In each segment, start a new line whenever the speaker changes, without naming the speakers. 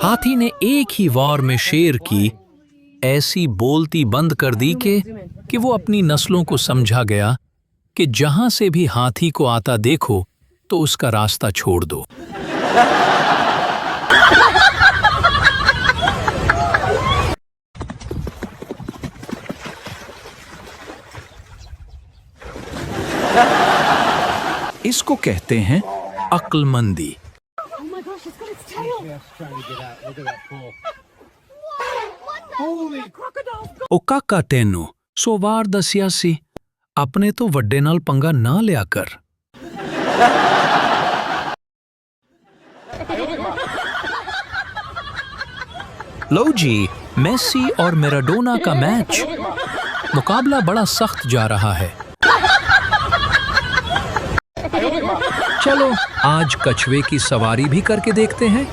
हाथी ने एक ही वार में शेर की ऐसी बोलती बंद कर दी कि वो अपनी नस्लों को समझा गया कि जहां से भी हाथी को आता देखो तो उसका रास्ता छोड़ दो। इसको कहते हैं अक्लमंदी। ओ काका तेनू सो वार दसिया सी अपने तो वड्डे नाल पंगा ना लिया कर। लो जी, मेसी और मैराडोना का मैच। मुकाबला बड़ा सख्त जा रहा है। चलो आज कछुए की सवारी भी करके देखते हैं।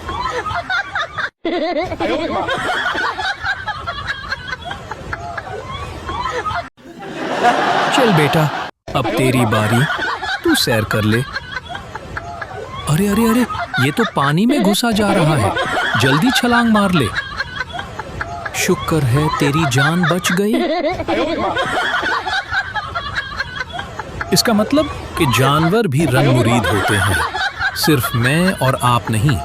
चल बेटा, अब तेरी बारी, तू सैर कर ले। अरे अरे अरे, ये तो पानी में घुसा जा रहा है, जल्दी छलांग मार ले। शुक्र है तेरी जान बच गई। इसका मतलब कि जानवर भी रंग मुरीद होते हैं, सिर्फ मैं और आप नहीं।